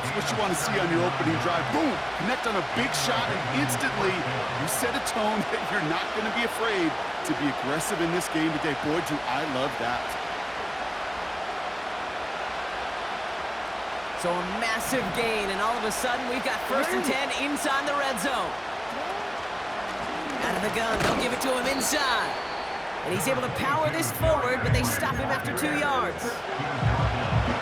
This is what you want to see on your opening drive. Boom! Connect on a big shot, and instantly you set a tone that you're not going to be afraid to be aggressive in this game today. Boy, do I love that. So a massive gain, and all of a sudden we've got 1st and 10 inside the red zone. Out of the gun, they'll give it to him inside. And he's able to power this forward, but they stop him after 2 yards.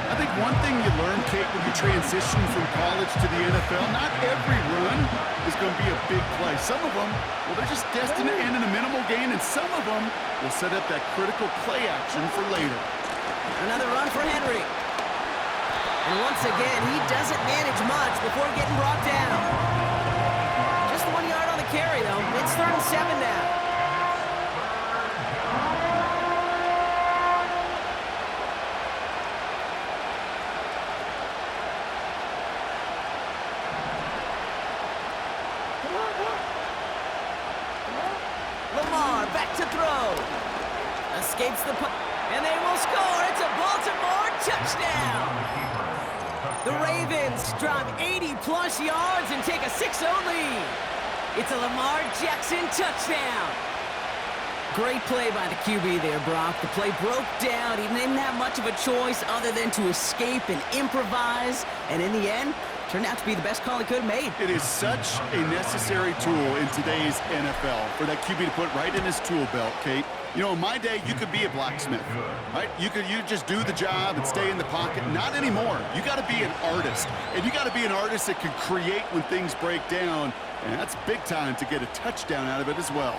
I think one thing you learn, Kate, when you transition from college to the NFL, not every run is going to be a big play. Some of them, well, they're just destined to end in a minimal gain, and some of them will set up that critical play action for later. Another run for Henry. And once again, he doesn't manage much before getting brought down. Just 1 yard on the carry, though. It's 3rd and 7 now. Lamar back to throw. Escapes the punt. And they will score. It's a Baltimore touchdown. The Ravens drive 80-plus yards and take a 6-0 lead. It's a Lamar Jackson touchdown. Great play by the QB there, Brock. The play broke down. He didn't have much of a choice other than to escape and improvise. And in the end, turned out to be the best call he could have made. It is such a necessary tool in today's NFL for that QB to put right in his tool belt, Kate. You know, in my day, you could be a blacksmith, right? You just do the job and stay in the pocket. Not anymore. You got to be an artist, and you got to be an artist that can create when things break down, and that's big time to get a touchdown out of it as well.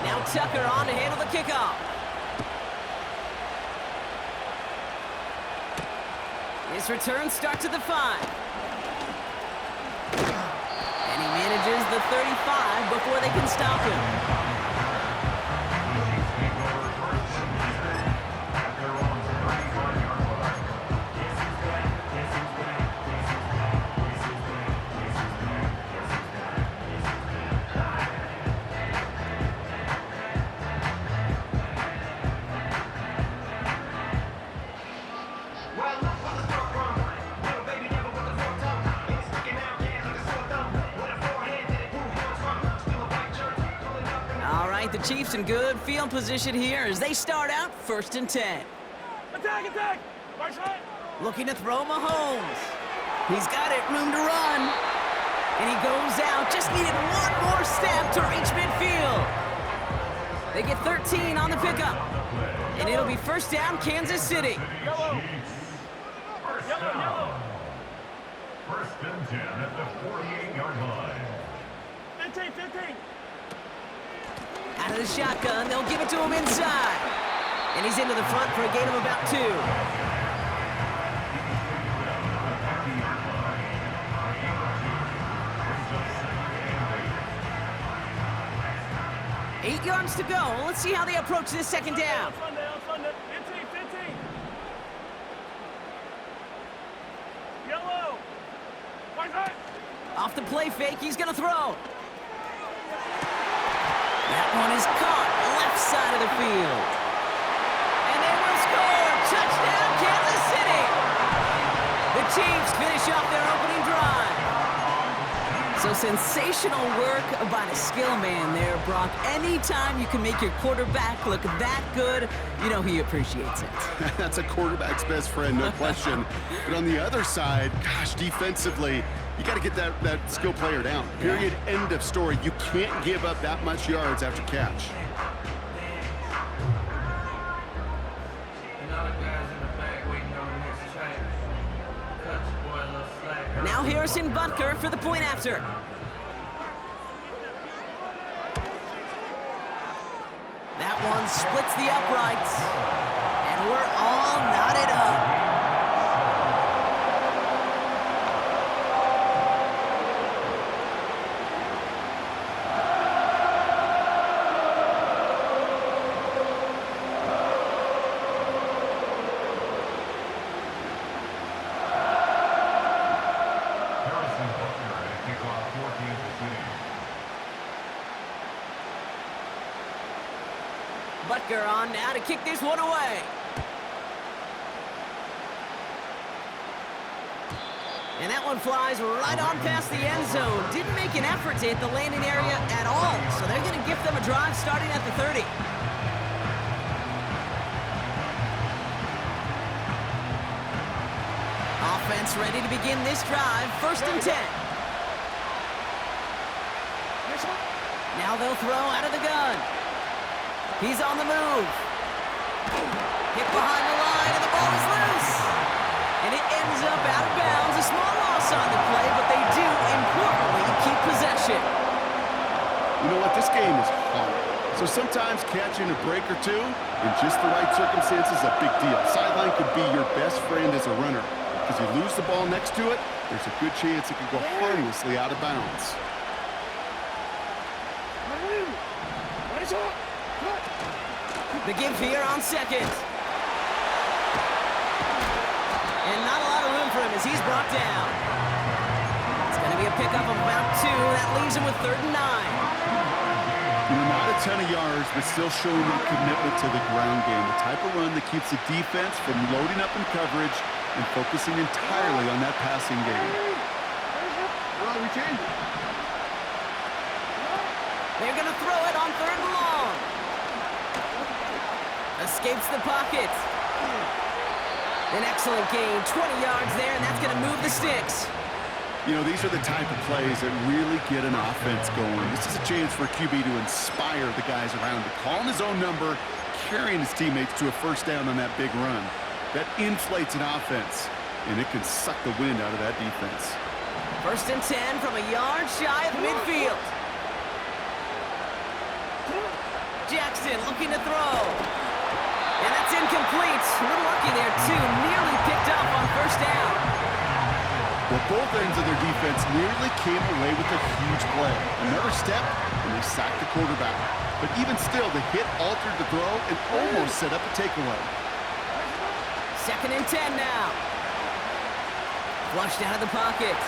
Now Tucker on to handle the kickoff. His return starts at the 5. And he manages the 35 before they can stop him. 'All right, the Chiefs in good field position here as they start out 1st and 10. Attack, attack! March right! Looking to throw Mahomes. He's got it, room to run. And he goes out, just needed one more step to reach midfield. They get 13 on the pickup. And it'll be 1st down, Kansas City. Yellow! Yellow! 1st and 10 at the 48-yard line. 15! Out of the shotgun, they'll give it to him inside. And he's into the front for a gain of about 2. Eight yards to go. Let's see how they approach this 2nd down. Sunday. 15. Yellow! March right! Off the play fake, he's going to throw. That one is caught, left side of the field. And they will score! Touchdown, Kansas City! The Chiefs finish off their opening drive. So sensational work by the skill man there, Brock. Anytime you can make your quarterback look that good, you know he appreciates it. That's a quarterback's best friend, no question. But on the other side, gosh, defensively, you got to get that skill player down. Period. End of story. You can't give up that much yards after catch. Now Harrison Butker for the point after. That one splits the uprights. And we're all knotted up. Butker on now to kick this one away. And that one flies right on past the end zone. Didn't make an effort to hit the landing area at all. So they're going to gift them a drive starting at the 30. Offense ready to begin this drive. 1st and 10. Now they'll throw out of the gun. He's on the move. Hit behind the line, and the ball is loose. And it ends up out of bounds. A small loss on the play, but they do, importantly, keep possession. You know what? This game is hard. So sometimes catching a break or two in just the right circumstances is a big deal. Sideline could be your best friend as a runner. Because you lose the ball next to it, there's a good chance it could go harmlessly out of bounds. The give here on 2nd. And not a lot of room for him as he's brought down. It's going to be a pickup of about 2. That leaves him with 3rd and 9. You know, not a ton of yards, but still showing their commitment to the ground game. The type of run that keeps the defense from loading up in coverage and focusing entirely on that passing game. We change it. They're going to throw it on 3rd and long. Escapes the pocket. An excellent gain, 20 yards there, and that's going to move the sticks. You know, these are the type of plays that really get an offense going. This is a chance for QB to inspire the guys around him. Calling his own number, carrying his teammates to a 1st down on that big run. That inflates an offense, and it can suck the wind out of that defense. 1st and 10 from a yard shy of midfield. Jackson looking to throw. And that's incomplete. A little lucky there, too. Nearly picked up on 1st down. Well, both ends of their defense nearly came away with a huge play. Another step, and they sacked the quarterback. But even still, the hit altered the throw and almost set up a takeaway. 2nd and 10 now. Flushed out of the pocket.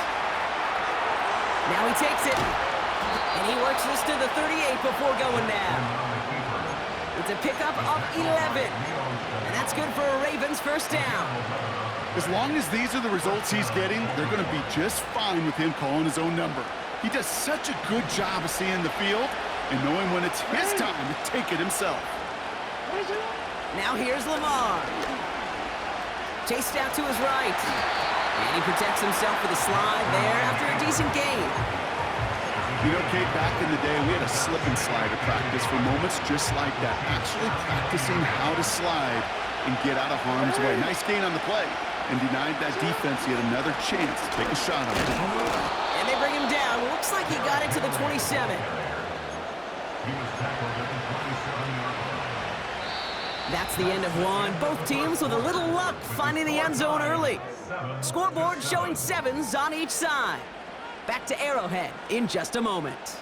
Now he takes it. And he works this to the 38 before going down. It's a pickup of 11. And that's good for a Ravens 1st down. As long as these are the results he's getting, they're going to be just fine with him calling his own number. He does such a good job of seeing the field and knowing when it's his time to take it himself. Now here's Lamar. Chased out to his right. And he protects himself with a slide there after a decent gain. You know, Kate, back in the day, we had a slip and slide at practice for moments just like that. Actually practicing how to slide and get out of harm's way. Nice gain on the play, and denied that defense yet another chance to take a shot on it. And they bring him down. Looks like he got it to the 27. That's the end of one. Both teams with a little luck finding the end zone early. Scoreboard showing 7s on each side. Back to Arrowhead in just a moment.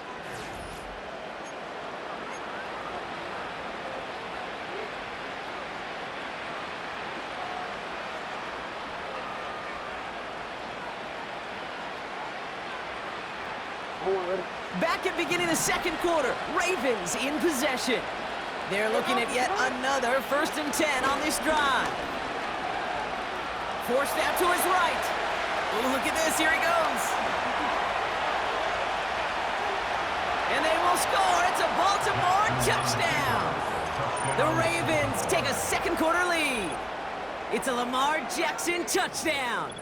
Back at beginning of the 2nd quarter, Ravens in possession. They're looking at yet another 1st and 10 on this drive. Forced out to his right. Oh, look at this, here he goes. And they will score. It's a Baltimore touchdown. The Ravens take a 2nd quarter lead. It's a Lamar Jackson touchdown.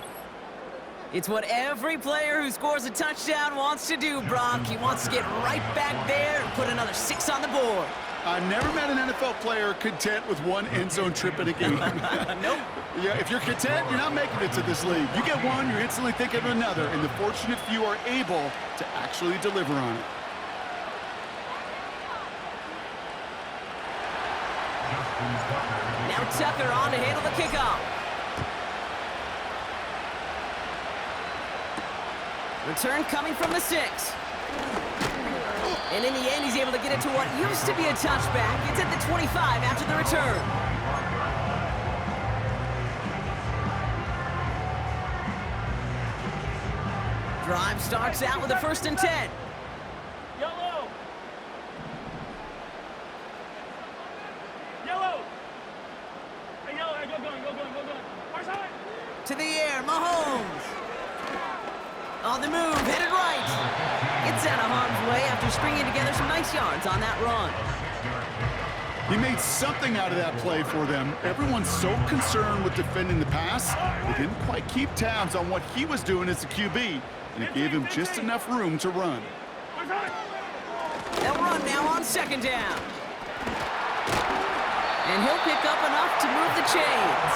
It's what every player who scores a touchdown wants to do, Brock. He wants to get right back there and put another 6 on the board. I've never met an NFL player content with one end zone trip in a game. Nope. Yeah, if you're content, you're not making it to this league. You get one, you're instantly thinking of another, and the fortunate few are able to actually deliver on it. Now Tucker on to handle the kickoff. Return coming from the 6. And in the end, he's able to get it to what used to be a touchback. It's at the 25 after the return. Drive starts out with a 1st and 10. Yellow. To the air, Mahomes. On the move, headed right. Gets out of harm's way after stringing together some nice yards on that run. He made something out of that play for them. Everyone's so concerned with defending the pass, they didn't quite keep tabs on what he was doing as a QB, and it gave him just enough room to run. They'll run now on second down. And he'll pick up enough to move the chains.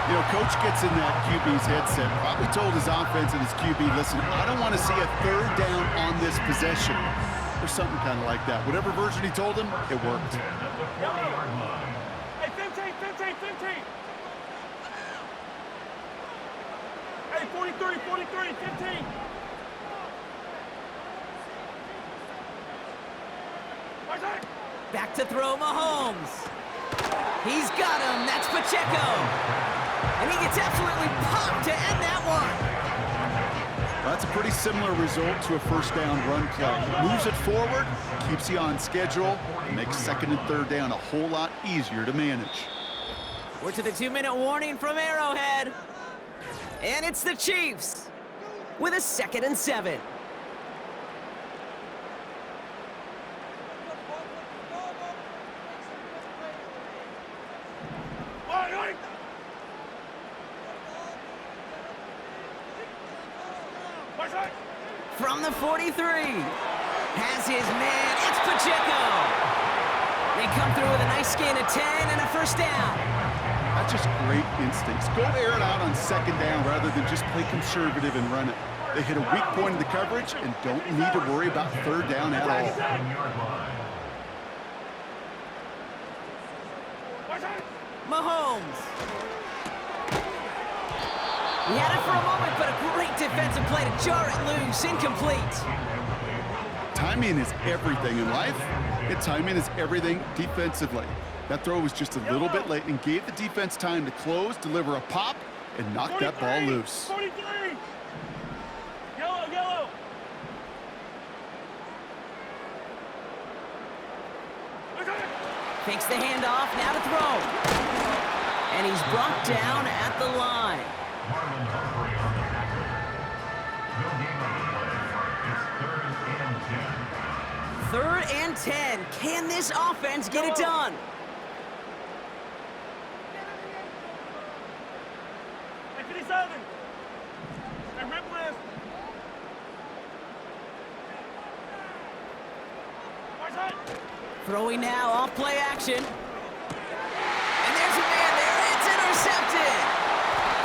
You know, coach gets in that QB's headset, probably told his offense and his QB, listen, I don't want to see a third down on this possession. Or something kind of like that. Whatever version he told him, it worked. Hey, 15, 15, 15. Hey, 43, 43, 15. Back to throw, Mahomes. He's got him. That's Pacheco. And he gets absolutely popped to end that one. That's a pretty similar result to a first down run play. Moves it forward, keeps you on schedule, and makes second and third down a whole lot easier to manage. We're to the 2-minute warning from Arrowhead. And it's the Chiefs with a 2nd and 7. From the 43, has his man, it's Pacheco. They come through with a nice gain of 10 and a first down. That's just great instincts. Go air it out on second down rather than just play conservative and run it. They hit a weak point in the coverage and don't need to worry about third down at all. Mahomes. He had it for a moment, but a great defensive play to jar it loose. Incomplete. Timing is everything in life, and timing is everything defensively. That throw was just a little bit late and gave the defense time to close, deliver a pop, and knock that ball loose. 43. Yellow, yellow. Fakes the handoff, now to throw. And he's brought down at the line. Third and 10. Can this offense get it done? Hey, 57. Hey, rip list. Throwing now, off play action. And there's a man there. It's intercepted.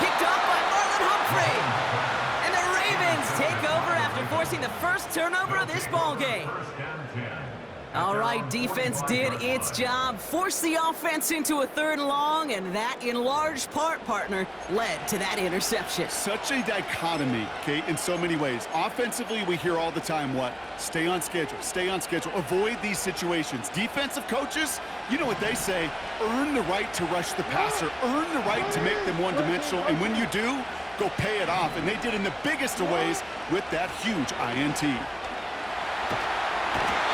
Picked off by Marlon Humphrey. And the Ravens take over after forcing the first turnover of this ballgame. All right, defense did its job. Forced the offense into a 3rd and long, and that, in large part, partner, led to that interception. Such a dichotomy, Kate, in so many ways. Offensively, we hear all the time what? Stay on schedule, avoid these situations. Defensive coaches, you know what they say, earn the right to rush the passer, earn the right to make them one-dimensional, and when you do, go pay it off. And they did in the biggest of ways with that huge INT.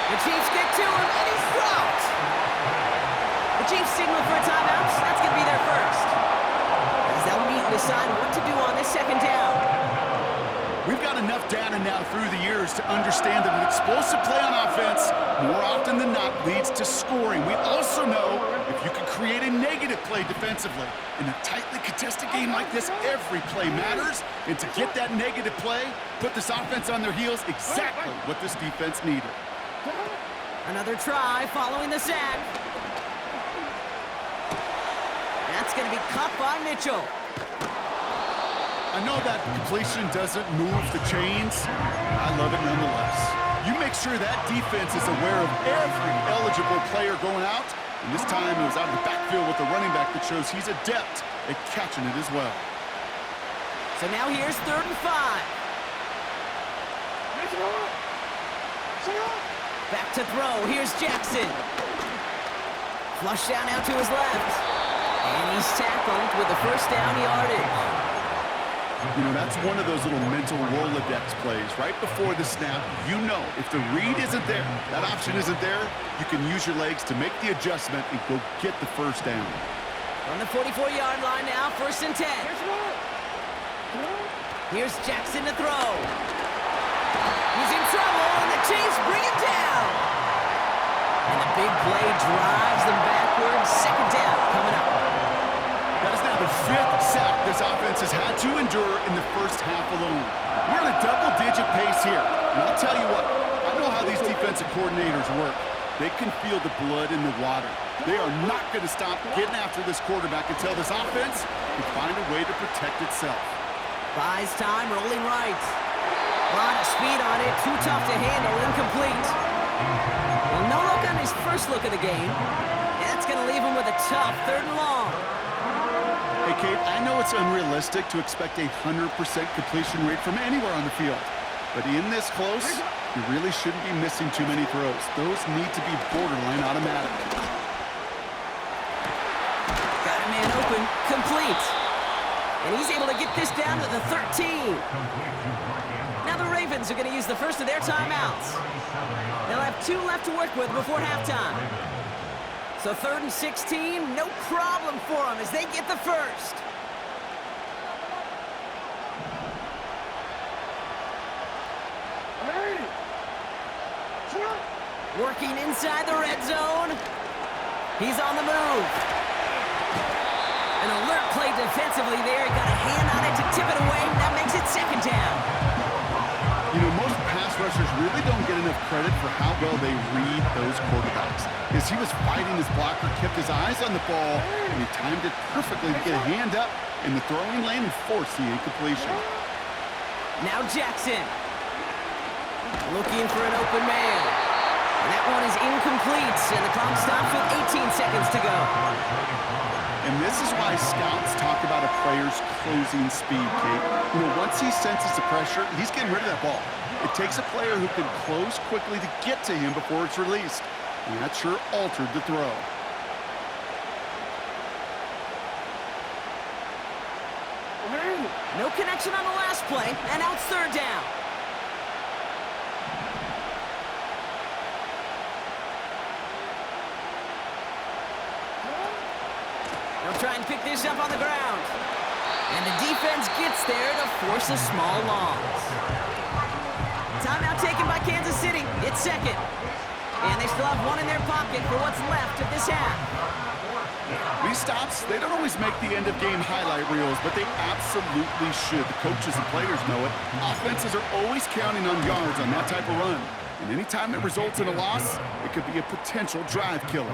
The Chiefs get to him, and he's dropped. The Chiefs signal for a timeout. That's going to be their first. As they'll meet and decide what to do on this 2nd down. We've got enough data now through the years to understand that an explosive play on offense more often than not leads to scoring. We also know if you can create a negative play defensively. In a tightly contested game like this, every play matters. And to get that negative play, put this offense on their heels, exactly what this defense needed. Another try following the sack. That's going to be caught by Mitchell. I know that completion doesn't move the chains. I love it nonetheless. You make sure that defense is aware of every eligible player going out. And this time it was out of the backfield with the running back that shows he's adept at catching it as well. So now here's 3rd and 5. Back to throw. Here's Jackson. Flush down now to his left. And he's tackled with the first down yardage. You know, that's one of those little mental Rolodex plays. Right before the snap, you know if the read isn't there, that option isn't there, you can use your legs to make the adjustment and go get the first down. On the 44-yard line now, 1st and 10. Here's Jackson to throw. He's in trouble, and the Chiefs bring him down. And the big play drives them backwards. 2nd down coming up. That is now the 5th sack this offense has had to endure in the first half alone. We're at a double-digit pace here. And I'll tell you what, I know how these defensive coordinators work. They can feel the blood in the water. They are not going to stop getting after this quarterback until this offense can find a way to protect itself. Buys time, rolling right. A lot of speed on it, too tough to handle, incomplete. Well, no look on his first look of the game. That's going to leave him with a tough 3rd and long. Hey, Kate, I know it's unrealistic to expect a 100% completion rate from anywhere on the field. But in this close, you really shouldn't be missing too many throws. Those need to be borderline automatic. Got a man open, complete. And he's able to get this down to the 13. Now the Ravens are going to use the first of their timeouts. They'll have 2 left to work with before halftime. So 3rd and 16, no problem for them as they get the first. Working inside the red zone. He's on the move. An alert play defensively there. He got a hand on it to tip it away. That makes it 2nd down. You know, most pass rushers really don't get enough credit for how well they read those quarterbacks. As he was fighting his blocker, kept his eyes on the ball, and he timed it perfectly to get a hand up in the throwing lane and force the incompletion. Now Jackson. Looking for an open man. And that one is incomplete, and the clock stops with 18 seconds to go. And this is why scouts talk about a player's closing speed, Kate. You know, once he senses the pressure, he's getting rid of that ball. It takes a player who can close quickly to get to him before it's released. And that sure altered the throw. No connection on the last play, and now it's 3rd down. They'll try and pick this up on the ground. And the defense gets there to force a small loss. Timeout taken by Kansas City. It's 2nd. And they still have 1 in their pocket for what's left of this half. These stops, they don't always make the end-of-game highlight reels, but they absolutely should. The coaches and players know it. Offenses are always counting on yards on that type of run. And anytime it results in a loss, it could be a potential drive killer.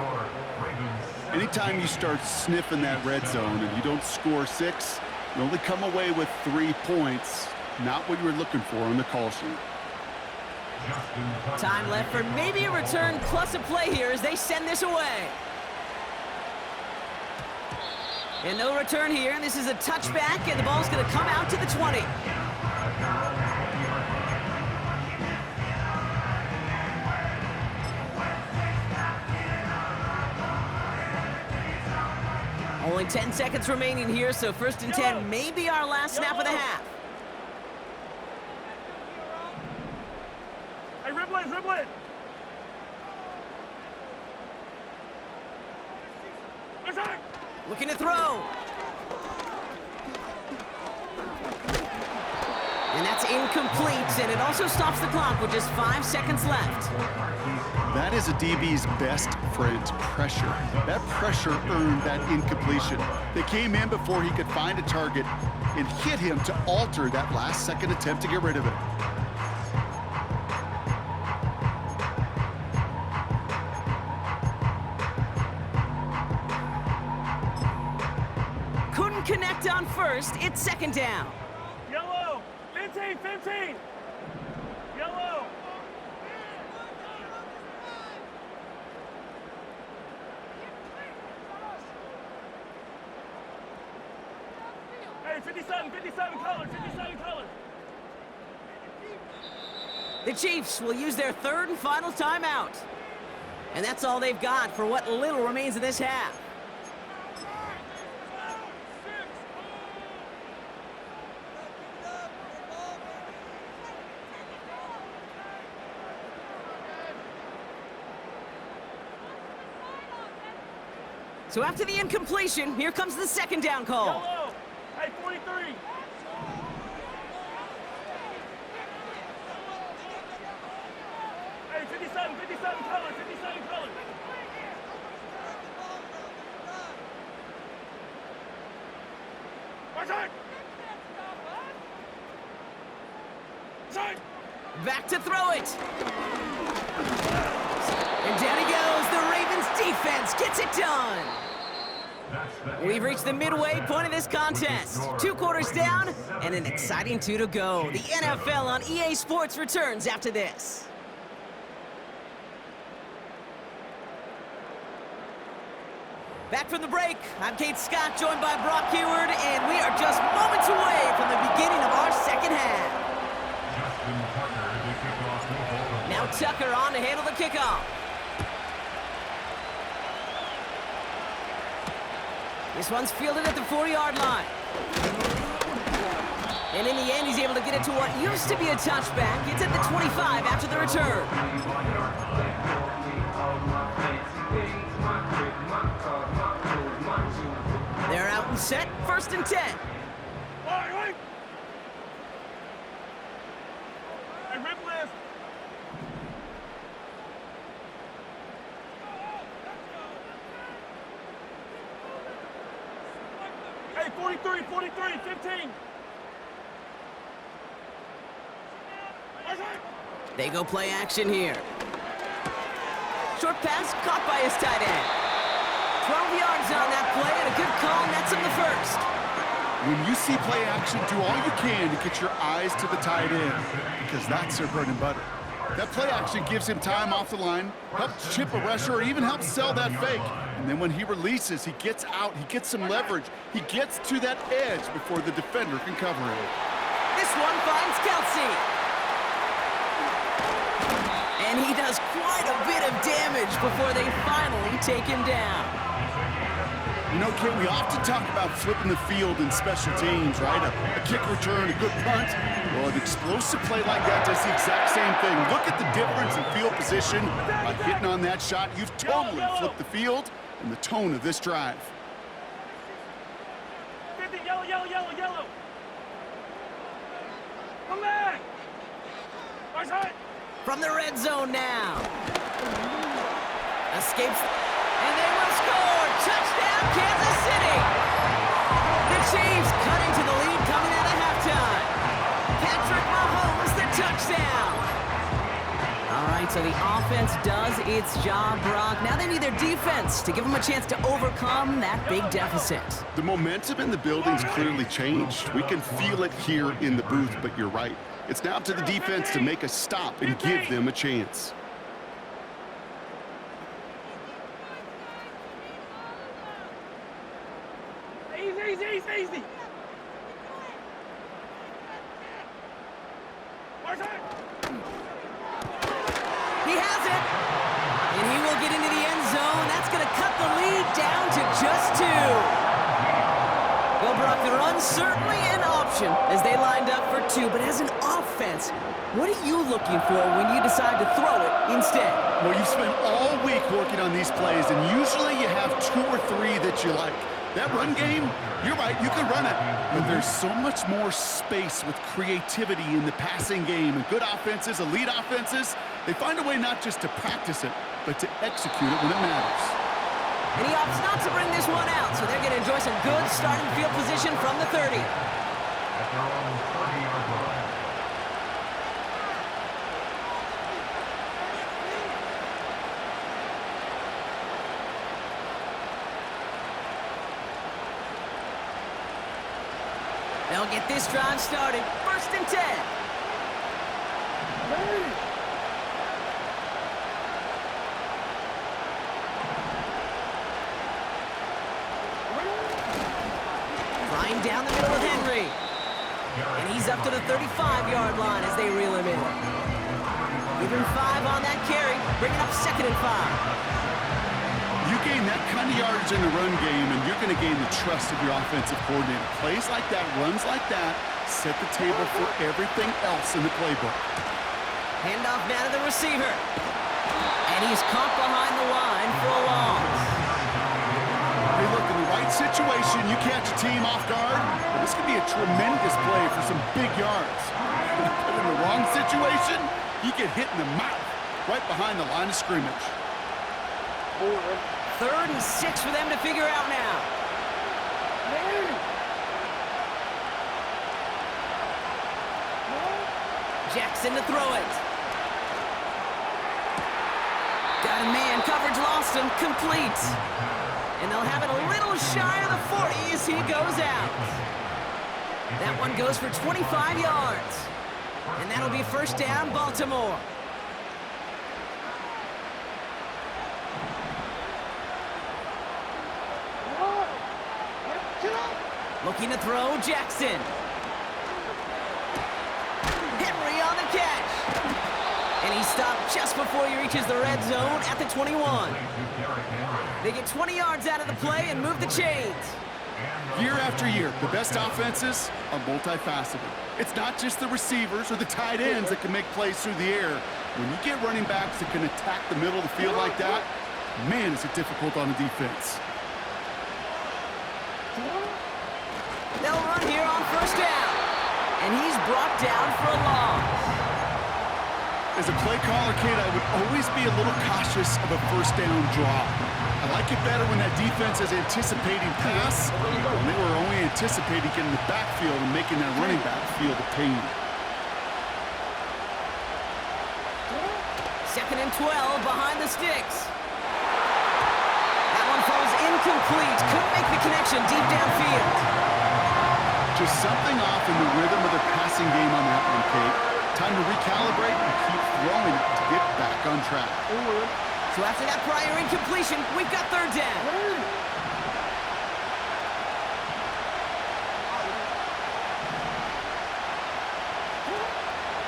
Anytime you start sniffing that red zone and you don't score 6, you only come away with 3 points. Not what you were looking for on the call sheet. Time left for maybe a return plus a play here as they send this away. And no return here, and this is a touchback, and the ball's going to come out to the 20. Only 10 seconds remaining here, so 1st and 10 may be our last snap of the half. Hey, rib blade, rib blade. Looking to throw. And that's incomplete, and it also stops the clock with just 5 seconds left. That is a DB's best friend, pressure. That pressure earned that incompletion. They came in before he could find a target and hit him to alter that last-second attempt to get rid of it. Couldn't connect on first. It's 2nd down. Yellow. 15, 15. Yellow. Hey, 57, 57 colors, 57 colors. The Chiefs will use their 3rd and final timeout. And that's all they've got for what little remains of this half. So after the incompletion, here comes the second down call. Yellow. Hey, 43. Hey, 57 color, 57 color. Side. Side. Back to throw it. And down he goes. The Ravens defense gets it done. We've reached the midway point of this contest. 2 quarters down and an exciting 2 to go. The NFL on EA Sports returns after this. Back from the break, I'm Kate Scott, joined by Brock Heward, and we are just moments away from the beginning of our second half. Now Tucker on to handle the kickoff. This one's fielded at the 4-yard line. And in the end, he's able to get it to what used to be a touchback. It's at the 25 after the return. They're out and set, 1st and 10. Right. Hey, rip left. Hey, 43, 15. They go play action here. Short pass caught by his tight end. 12 yards on that play, and a good call nets him the first. When you see play action, do all you can to get your eyes to the tight end, because that's their bread and butter. That play action gives him time off the line, helps chip a rusher, or even helps sell that fake. And then when he releases, he gets out, he gets some leverage. He gets to that edge before the defender can cover him. This one finds Kelsey. And he does quite a bit of damage before they finally take him down. You know, Kate, we often talk about flipping the field in special teams, right? A kick return, a good punt. Well, an explosive play like that does the exact same thing. Look at the difference in field position. By hitting on that shot, you've totally flipped the field and the tone of this drive. 50, yellow. Come back. Side. From the red zone now. Escapes, and they will score. Touchdown, Kansas City. The Chiefs cut into the lead coming out of halftime. Patrick Mahomes, the touchdown. All right, so the offense does its job, Brock. Now they need their defense to give them a chance to overcome that big deficit. The momentum in the building's clearly changed. We can feel it here in the booth, but you're right. It's now up to the defense to make a stop and give them a chance. Easy. He has it. And he will get into the end zone. That's going to cut the lead down to just 2. Well, Brock, the run's certainly an option as they lined up for 2. But as an offense, what are you looking for when you decide to throw it instead? Well, you've spent all week working on these plays, and usually you have 2 or 3 that you like. That run game, you're right, you can run it. But there's so much more space with creativity in the passing game. And good offenses, elite offenses, they find a way not just to practice it, but to execute it when it matters. And he opts not to bring this one out, so they're going to enjoy some good starting field position from the 30. At their own 30-yard line. They'll get this drive started. 1st and 10. Flying down the middle of Henry. And he's up to the 35-yard line as they reel him in. Give him 5 on that carry, bringing up 2nd and 5. You gain that kind of yardage in the run game, and you're going to gain the trust of your offensive coordinator. Plays like that, runs like that, set the table for everything else in the playbook. Handoff now to the receiver. And he's caught behind the line for a loss. situation, you catch a team off guard, well, this could be a tremendous play for some big yards. But in the wrong situation, you get hit in the mouth right behind the line of scrimmage. 3rd and 6 for them to figure out now. Jackson to throw it. Got a man, coverage lost him, complete. And they'll have it a little shy of the 40 as he goes out. That one goes for 25 yards. And that'll be first down, Baltimore. Looking to throw, Jackson. Henry on the catch. And he stopped just before he reaches the red zone at the 21. They get 20 yards out of the play and move the chains. Year after year, the best offenses are multifaceted. It's not just the receivers or the tight ends that can make plays through the air. When you get running backs that can attack the middle of the field like that, man, is it difficult on the defense. They'll run here on first down. And he's brought down for a loss. As a play caller, Kate, I would always be a little cautious of a first down draw. I like it better when that defense is anticipating pass, when they were only anticipating getting the backfield and making that running back feel the pain. 2nd and 12 behind the sticks. That one falls incomplete. Couldn't make the connection deep downfield. Just something off in the rhythm of the passing game on that one, Kate. Time to recalibrate and keep throwing it to get back on track. So after that prior incompletion, we've got 3rd down.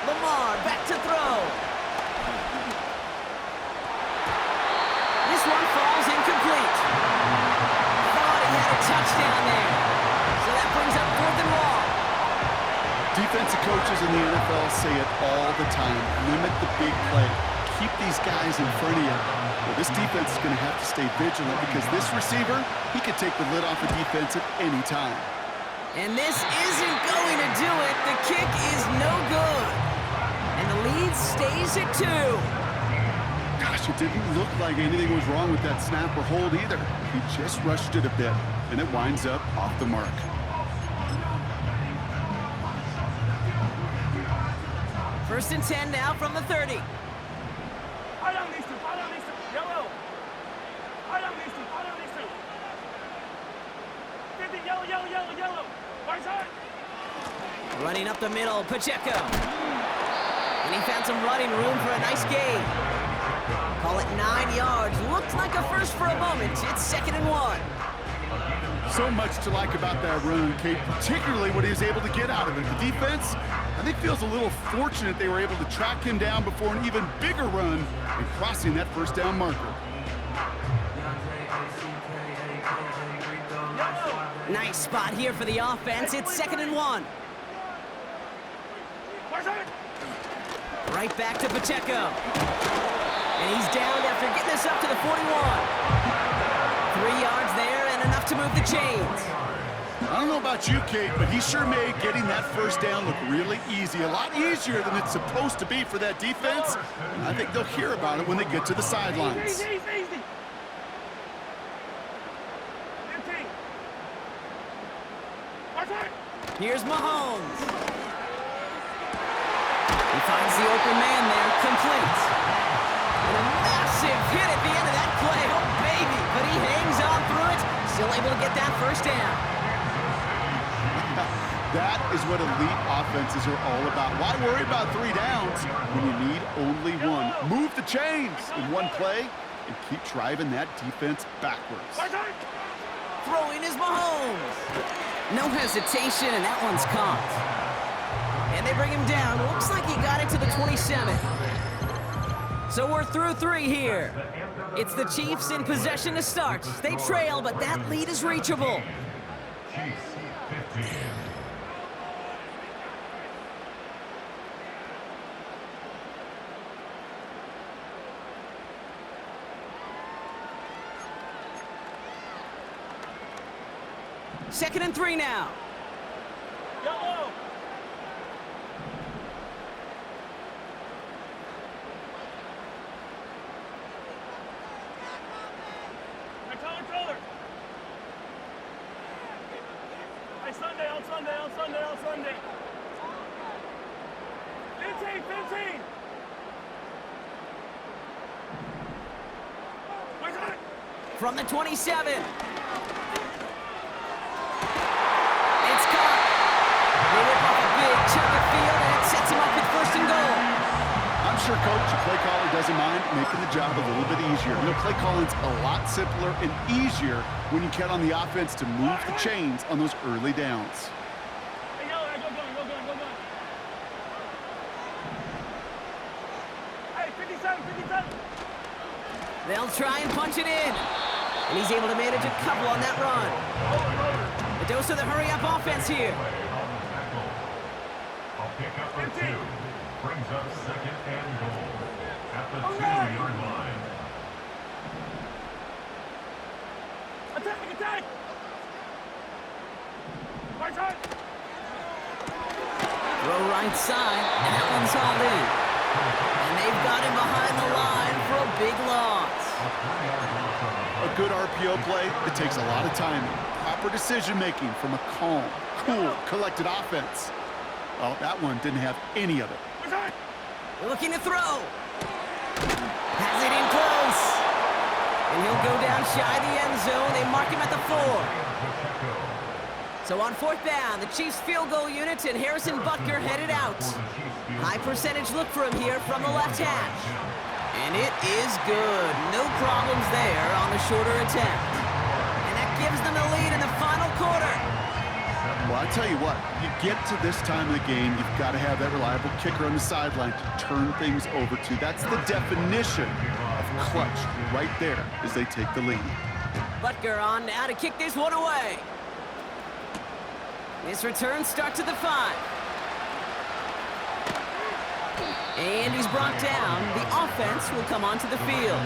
Lamar back to throw. This one falls incomplete. Thought he had a touchdown there. So that brings up 4th and long. Defensive coaches in the NFL say it all the time. Limit the big play. Keep these guys in front of you. Well, this defense is going to have to stay vigilant because this receiver, he could take the lid off a defense at any time. And this isn't going to do it. The kick is no good. And the lead stays at 2. Gosh, it didn't look like anything was wrong with that snap or hold either. He just rushed it a bit, and it winds up off the mark. First and 10 now from the 30. Hold on these two. Hold on these two. Yellow. Hold on these two. Hold on these two. 50, yellow, yellow, yellow, yellow. Right side. Running up the middle, Pacheco. And he found some running room for a nice gain. Call it 9 yards. Looked like a first for a moment. It's 2nd and 1. So much to like about that run, Kate, particularly what he was able to get out of it. The defense, I think, feels a little fortunate they were able to track him down before an even bigger run and crossing that first down marker. Nice spot here for the offense. It's 2nd and 1. Right side. Right back to Pacheco. And he's down after getting this up to the 41. 3 yards there and enough to move the chains. I don't know about you, Kate, but he sure made getting that first down look really easy. A lot easier than it's supposed to be for that defense. And I think they'll hear about it when they get to the sidelines. Easy, easy, easy. 15. Right side. Here's Mahomes. He finds the open man there, complete. And a massive hit at the end of that play. Oh, baby. But he hangs on through it. Still able to get that first down. That is what elite offenses are all about. Why worry about 3 downs when you need only one? Move the chains in one play and keep driving that defense backwards. Right side. Throwing is Mahomes. No hesitation, and that one's caught. And they bring him down. Looks like he got it to the 27. So we're through 3 here. It's the Chiefs in possession to start. They trail, but that lead is reachable. Chiefs 15. Second and 3 now. Yellow. Controller. Hey, Sunday, on Sunday, on Sunday, on Sunday. 15, 15. Where's it? From the 27. It's caught. They rip off a big chunk of field, and it sets him up with first and goal. I'm sure coach, the play caller doesn't mind making the job a little bit easier. You know, play calling's a lot simpler and easier when you count on the offense to move the chains on those early downs. Hey, yellow, go gun, go gun, go gun. Hey, 57, 57. They'll try and punch it in. And he's able to manage a couple on that run. A dose of the hurry-up offense here. I'll pick up for 2. Brings up second and goal at the 2-yard line. Attack, attack. Right side. Throw right side, and that one's hauled in. And they've got him behind the line for a big loss. A good RPO play, it takes a lot of timing, proper decision-making from a calm, cool, collected offense. Well, that one didn't have any of it. Looking to throw. Has it in close. And he'll go down shy of the end zone. They mark him at the 4. So on 4th down, the Chiefs field goal unit and Harrison Butker headed out. High percentage look for him here from the left hash. And it is good. No problems there on the shorter attempt. And that gives them the lead in the final quarter. Well, I tell you what, you get to this time of the game, you've got to have that reliable kicker on the sideline to turn things over to. That's the definition of clutch right there as they take the lead. Butker on now to kick this one away. This return starts at the 5. And he's brought down. The offense will come onto the field.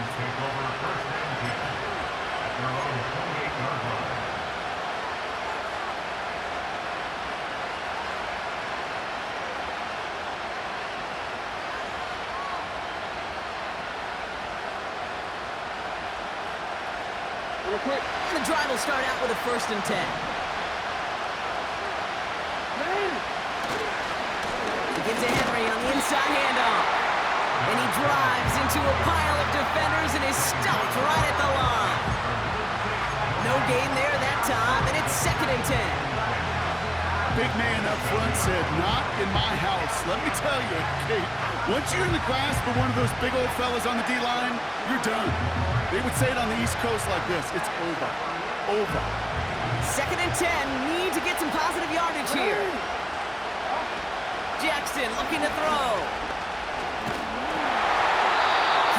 The drive will start out with a 1st and 10. He gives to Henry on the inside handoff. And he drives into a pile of defenders and is stopped right at the line. No gain there that time, and it's 2nd and 10. Big man up front said, not in my house. Let me tell you, Kate, once you're in the grasp of one of those big old fellas on the D-line, you're done. They would say it on the East Coast like this, it's over, over. 2nd and 10, need to get some positive yardage here. Jackson looking to throw.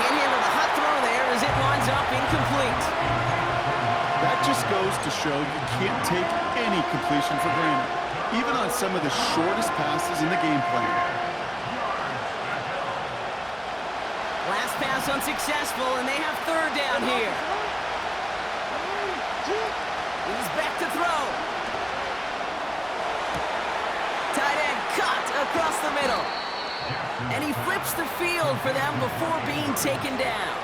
Can't handle the hot throw there as it winds up incomplete. That just goes to show you can't take any completion for granted, even on some of the shortest passes in the game plan. Last pass unsuccessful, and they have 3rd down here. He's back to throw. Tight end cut across the middle. And he flips the field for them before being taken down.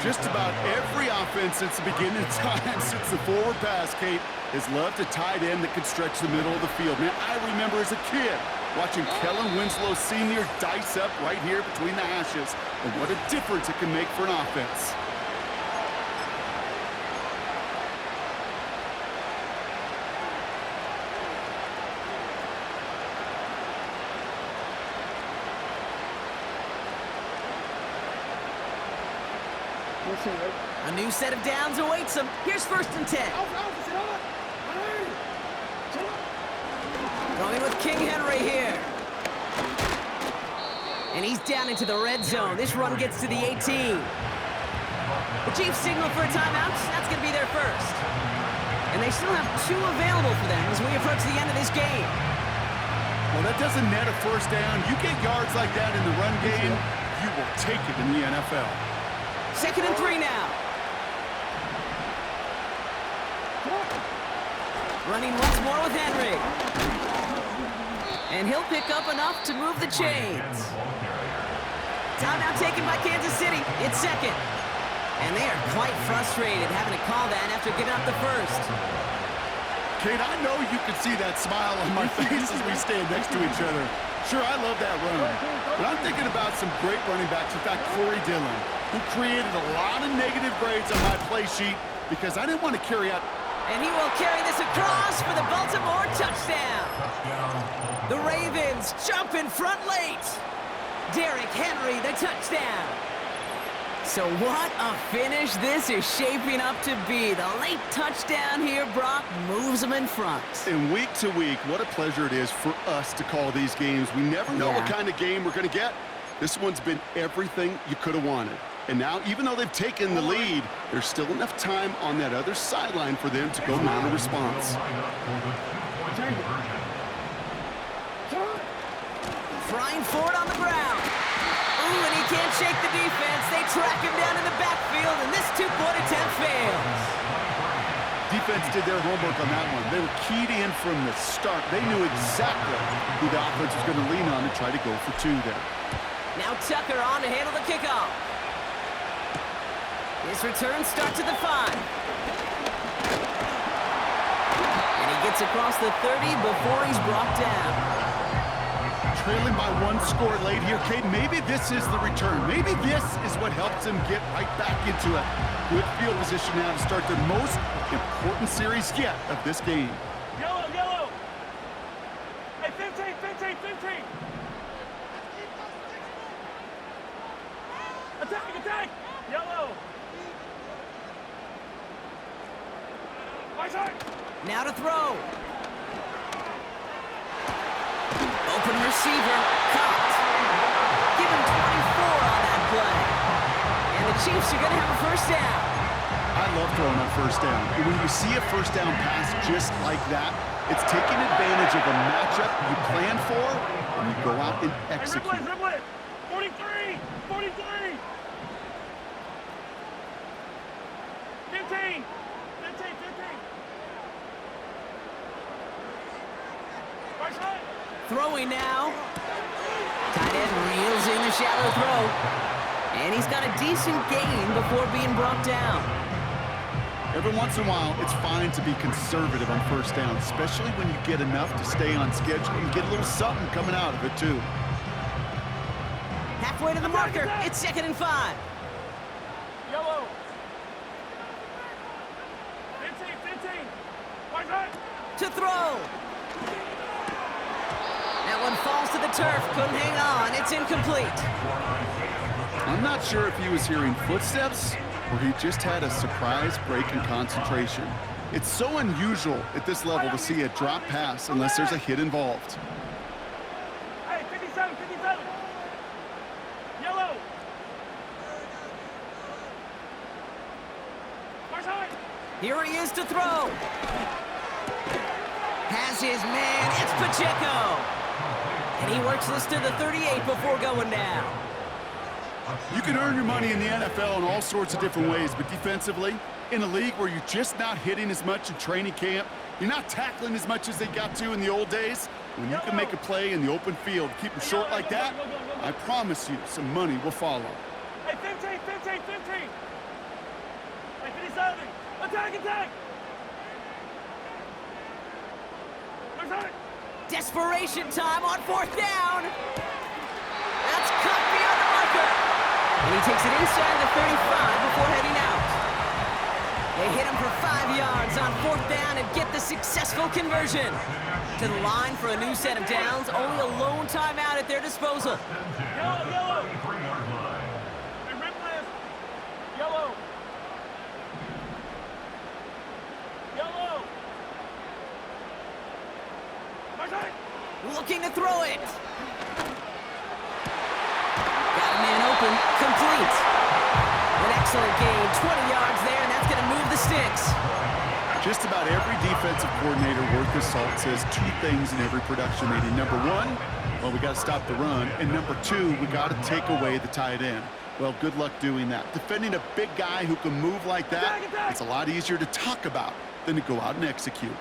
Just about every offense since the beginning of time, since the forward pass, Kate, has loved a tight end that can stretch the middle of the field. Man, I remember as a kid watching Kellen Winslow Sr. dice up right here between the hashes. And what a difference it can make for an offense. A new set of downs awaits him. Here's 1st and 10. Going with King Henry here. And he's down into the red zone. This run gets to the 18. The Chiefs signal for a timeout. That's going to be their first. And they still have 2 available for them as we approach the end of this game. Well, that doesn't net a 1st down. You get yards like that in the run game, you will take it in the NFL. 2nd and 3 now. Running once more with Henry. And he'll pick up enough to move the chains. Timeout taken by Kansas City. It's second. And they are quite frustrated having to call that after giving up the first. Kate, I know you can see that smile on my face as we stand next to each other. Sure, I love that run. But I'm thinking about some great running backs. In fact, Corey Dillon, who created a lot of negative grades on my play sheet because I didn't want to carry out. And he will carry this across for the Baltimore touchdown. The Ravens jump in front late. Derrick Henry, the touchdown. So what a finish this is shaping up to be. The late touchdown here, Brock, moves them in front. And week to week, what a pleasure it is for us to call these games. We never know what kind of game we're going to get. This one's been everything you could have wanted. And now, even though they've taken the lead, there's still enough time on that other sideline for them to go mount a response. Flying forward on the ground. Ooh, and he can't shake the defense. They track him down in the backfield, and this two-point attempt fails. Defense did their homework on that one. They were keyed in from the start. They knew exactly who the offense was going to lean on to try to go for two there. Now Tucker on to handle the kickoff. His return starts at the 5. And he gets across the 30 before he's brought down. Trailing by one score late here, Kate. Maybe this is the return. Maybe this is what helps them get right back into a good field position now to start their most important series yet of this game. Yellow, yellow. Hey, 15, 15, 15. Attack, attack. Yellow. Right side. Now to throw. Open receiver, caught. Give him 24 on that play. And the Chiefs are going to have a first down. I love throwing on first down. And when you see a first down pass just like that, it's taking advantage of a matchup you plan for, and you go out and execute. Hey, Ripley, 43, 43. 15, 15, 15. Right side. Throwing now. Tight end reels in the shallow throw. And he's got a decent gain before being brought down. Every once in a while, it's fine to be conservative on first down, especially when you get enough to stay on schedule and get a little something coming out of it, too. Halfway to the marker. It's 2nd and 5. Yellow. 15, 15. Right side. To throw. That one falls to the turf. Couldn't hang on. It's incomplete. I'm not sure if he was hearing footsteps or he just had a surprise break in concentration. It's so unusual at this level to see a drop pass unless there's a hit involved. Hey, 57, 57. Yellow. Right side. Here he is to throw. Has his man. It's Pacheco. And he works this to the 38 before going down. You can earn your money in the NFL in all sorts of different ways, but defensively, in a league where you're just not hitting as much in training camp, you're not tackling as much as they got to in the old days, when you can make a play in the open field, keep them short like that, I promise you some money will follow. Hey, 15, 15, 15. Hey, 57. Attack, attack. Right side. Desperation time on 4th down. That's cut beyond the marker. And he takes it inside the 35 before heading out. They hit him for 5 yards on 4th down and get the successful conversion. To the line for a new set of downs, only a lone timeout at their disposal. Yellow, yellow. Hey, red left. Yellow. Yellow. Right side. Looking to throw it. Got a man open. Complete. An excellent gain. 20 yards there, and that's going to move the sticks. Just about every defensive coordinator worth his salt says two things in every production meeting. Number one, well, we got to stop the run. And number two, we got to take away the tight end. Well, good luck doing that. Defending a big guy who can move like that, it's a lot easier to talk about than to go out and execute.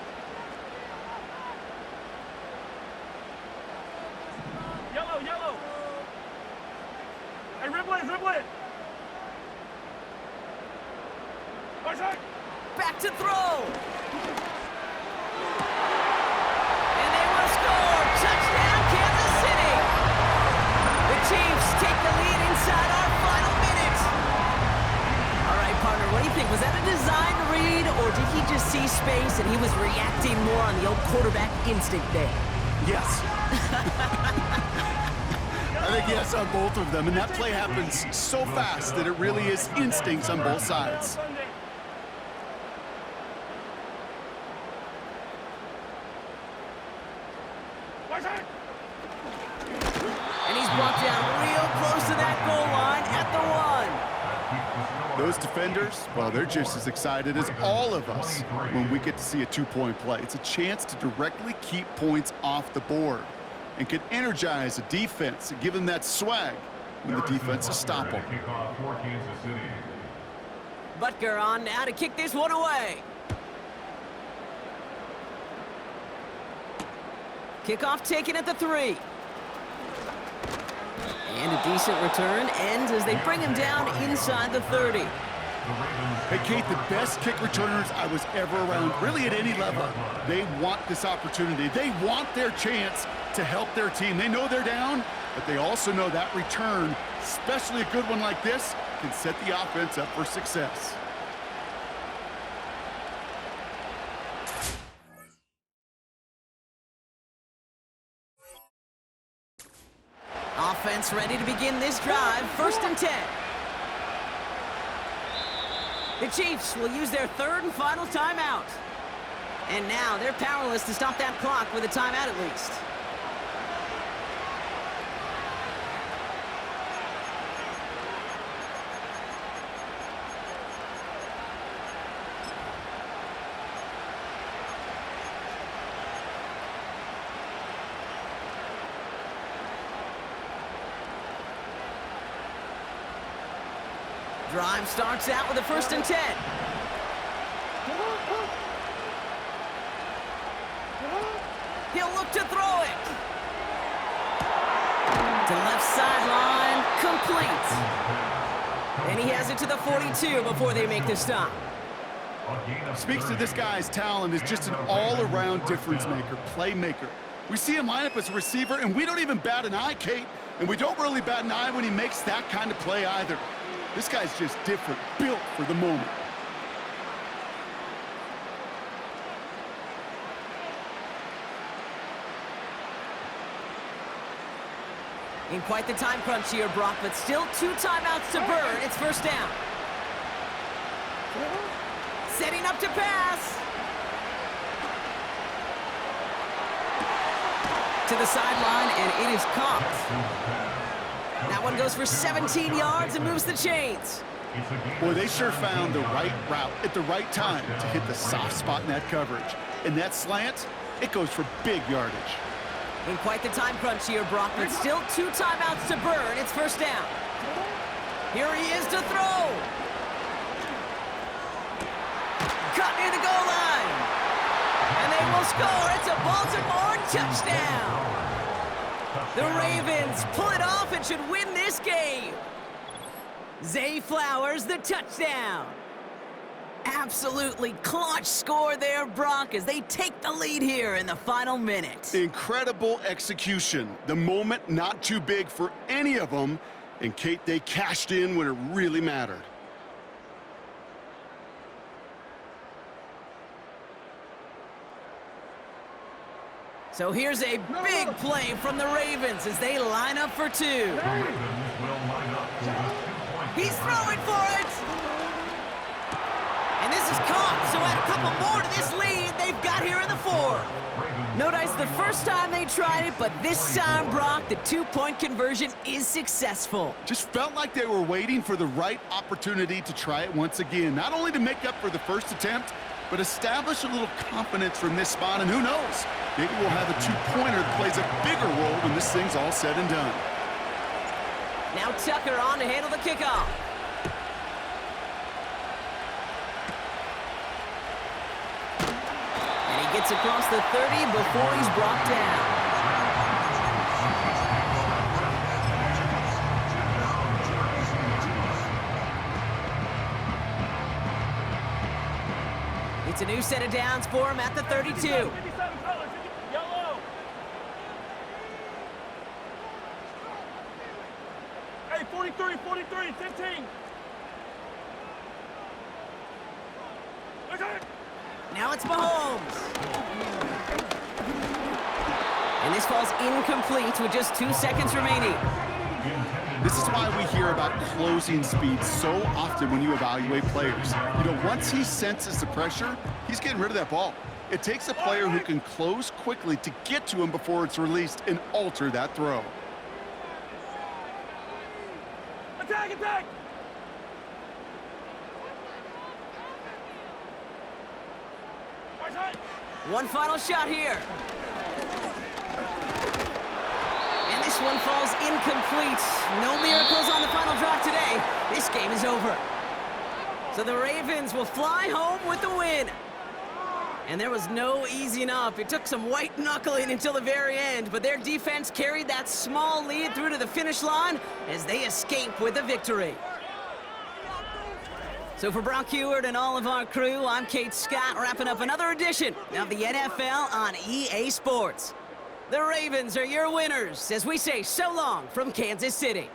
Back to throw. And they will score. Touchdown, Kansas City. The Chiefs take the lead inside our final minutes. All right, partner, what do you think? Was that a design read, or did he just see space and he was reacting more on the old quarterback instinct there? Yes. I think yes on both of them, and that play happens so fast that it really is instincts on both sides. And he's brought down real close to that goal line at the 1. Those defenders, well, they're just as excited as all of us when we get to see a two-point play. It's a chance to directly keep points off the board and can energize the defense and give them that swag when the defense is stoppable. Butker on now to kick this one away. Kickoff taken at the 3. And a decent return ends as they bring him down inside the 30. Hey, Kate, the best kick returners I was ever around, really at any level, they want this opportunity. They want their chance to help their team. They know they're down, but they also know that return, especially a good one like this, can set the offense up for success. Offense ready to begin this drive. 1st and 10. The Chiefs will use their 3rd and final timeout. And now they're powerless to stop that clock with a timeout at least. Drive starts out with a 1st and 10. He'll look to throw it. To left sideline, complete. And he has it to the 42 before they make the stop. Speaks to this guy's talent as just an all-around difference maker, playmaker. We see him line up as a receiver, and we don't even bat an eye, Kate. And we don't really bat an eye when he makes that kind of play either. This guy's just different, built for the moment. In quite the time crunch here, Brock, but still 2 timeouts to burn. It's 1st down. Setting up to pass. To the sideline, and it is caught. That one goes for 17 yards and moves the chains. Boy, they sure found the right route at the right time to hit the soft spot in that coverage. And that slant, it goes for big yardage. In quite the time crunch here, Brock, but still 2 timeouts to burn. It's 1st down. Here he is to throw. Cut near the goal line. And they will score. It's a Baltimore touchdown. The Ravens pull it off and should win this game. Zay Flowers, the touchdown. Absolutely clutch score there, Brock, as they take the lead here in the final minute. Incredible execution. The moment not too big for any of them. And, Kate, they cashed in when it really mattered. So here's a big play from the Ravens as they line up for 2. He's throwing for it. And this is caught, so add a couple more to this lead they've got here in the 4. Notice the first time they tried it, but this time, Brock, the 2-point conversion is successful. Just felt like they were waiting for the right opportunity to try it once again. Not only to make up for the first attempt, but establish a little confidence from this spot, and who knows, maybe we'll have a 2-pointer that plays a bigger role when this thing's all said and done. Now Tucker on to handle the kickoff. And he gets across the 30 before he's brought down. It's a new set of downs for him at the 32. 57 colors, yellow. Hey, 43, 15. Okay. Now it's Mahomes. And this falls incomplete with just 2 seconds remaining. This is why we hear about closing speed so often when you evaluate players. You know, once he senses the pressure, he's getting rid of that ball. It takes a player who can close quickly to get to him before it's released and alter that throw. Attack! One final shot here. And this one falls incomplete. No miracles on the final drive today. This game is over. So the Ravens will fly home with the win. And there was no easing up. It took some white knuckling until the very end, but their defense carried that small lead through to the finish line as they escape with a victory. So for Brock Heward and all of our crew, I'm Kate Scott, wrapping up another edition of the NFL on EA Sports. The Ravens are your winners as we say so long from Kansas City.